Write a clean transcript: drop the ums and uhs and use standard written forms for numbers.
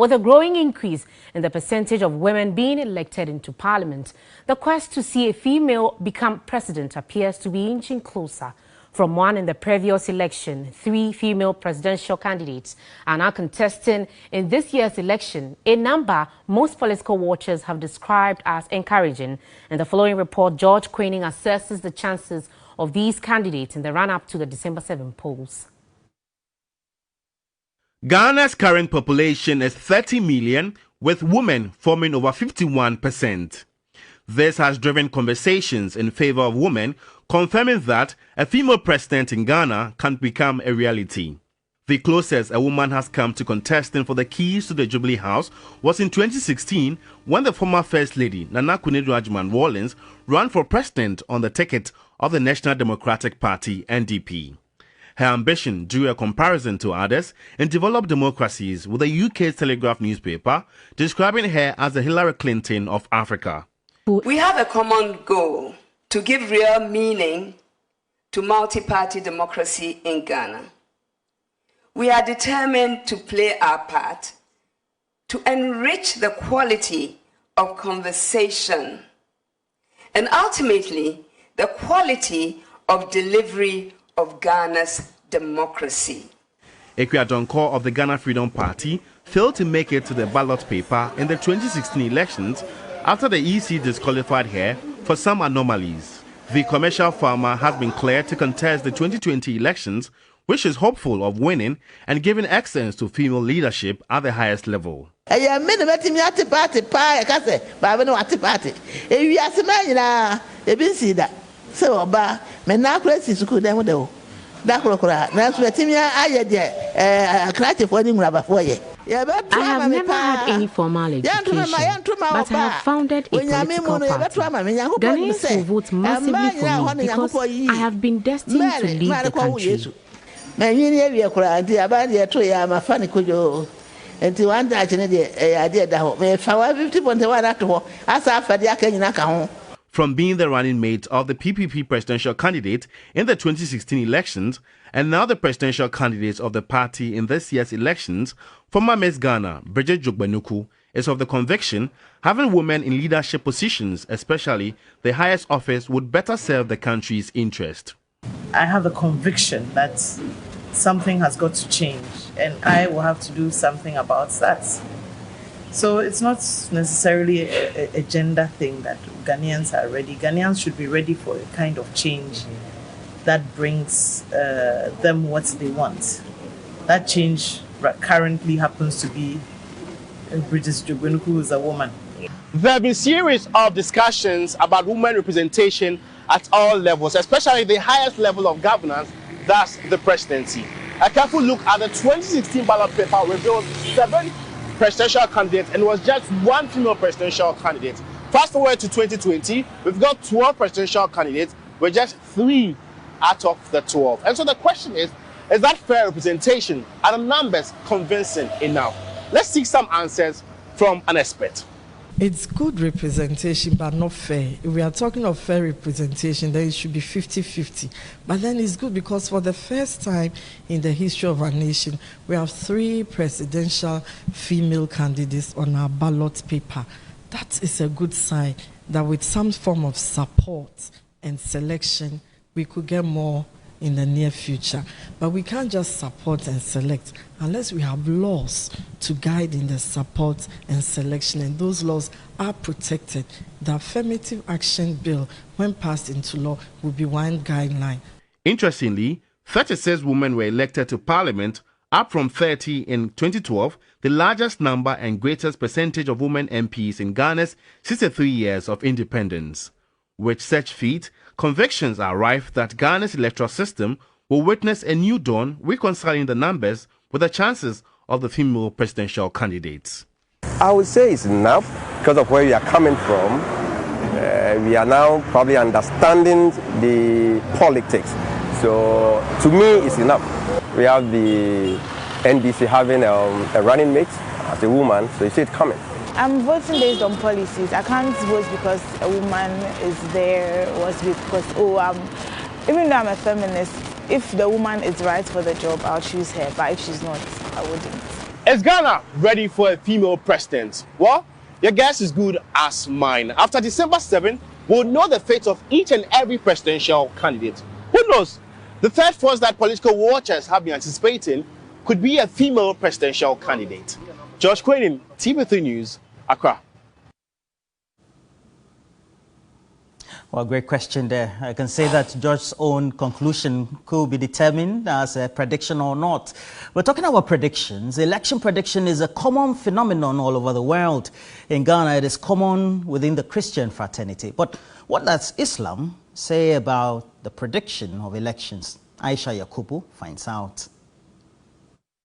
With a growing increase in the percentage of women being elected into parliament, the quest to see a female become president appears to be inching closer. From one in the previous election, 3 female presidential candidates are now contesting in this year's election, a number most political watchers have described as encouraging. In the following report, George Queening assesses the chances of these candidates in the run-up to the December 7 polls. Ghana's current population is 30 million, with women forming over 51%. This has driven conversations in favor of women, confirming that a female president in Ghana can become a reality. The closest a woman has come to contesting for the keys to the Jubilee House was in 2016, when the former First Lady, Nana Akufo-Addo ran for president on the ticket of the National Democratic Party, NDP. Her ambition drew a comparison to others in developed democracies, with the UK's Telegraph newspaper describing her as the Hillary Clinton of Africa. We have a common goal to give real meaning to multi-party democracy in Ghana. We are determined to play our part to enrich the quality of conversation and ultimately the quality of delivery of Ghana's democracy. Ekwe of the Ghana Freedom Party failed to make it to the ballot paper in the 2016 elections after the EC disqualified her for some anomalies. The commercial farmer has been cleared to contest the 2020 elections, which is hopeful of winning and giving excellence to female leadership at the highest level. I have never had any formal education, but I have founded a political party. Ghanaians will vote massively for me because I have been destined to lead the country. From being the running mate of the PPP presidential candidate in the 2016 elections and now the presidential candidate of the party in this year's elections, former Miss Ghana, Bridget Jogbenuku, is of the conviction having women in leadership positions, especially the highest office, would better serve the country's interest. I have a conviction that something has got to change and I will have to do something about that. So it's not necessarily a gender thing that Ghanaians are ready. Ghanaians should be ready for a kind of change that brings them what they want. That change currently happens to be Bridget Jogbenuku, who is a woman. There have been a series of discussions about women representation at all levels, especially the highest level of governance, that's the presidency. A careful look at the 2016 ballot paper reveals 7 presidential candidates and it was just 1 female presidential candidate. Fast forward to 2020, we've got 12 presidential candidates with just 3 out of the 12. And so the question is that fair representation? Are the numbers convincing enough? Let's seek some answers from an expert. It's good representation, but not fair. If we are talking of fair representation, then it should be 50-50. But then it's good because for the first time in the history of our nation, we have 3 presidential female candidates on our ballot paper. That is a good sign that with some form of support and selection, we could get more in the near future. But we can't just support and select unless we have laws to guide in the support and selection, and those laws are protected. The Affirmative Action Bill, when passed into law, will be one guideline. Interestingly, 36 women were elected to parliament, up from 30 in 2012, the largest number and greatest percentage of women MPs in Ghana's 63 years of independence. With such feat, convictions are rife that Ghana's electoral system will witness a new dawn, reconciling the numbers with the chances of the female presidential candidates. I would say it's enough because of where we are coming from. We are now probably understanding the politics. So to me, it's enough. We have the NDC having a running mate as a woman, so you see it coming. I'm voting based on policies. I can't vote because a woman is there or because, even though I'm a feminist, if the woman is right for the job, I'll choose her. But if she's not, I wouldn't. Is Ghana ready for a female president? Well, your guess is good as mine. After December 7, we'll know the fate of each and every presidential candidate. Who knows? The third force that political watchers have been anticipating could be a female presidential candidate. George Quenin, TV3 News, Accra. Well, great question there. I can say that George's own conclusion could be determined as a prediction or not. We're talking about predictions. Election prediction is a common phenomenon all over the world. In Ghana, it is common within the Christian fraternity. But what does Islam say about the prediction of elections? Aisha Yakubu finds out.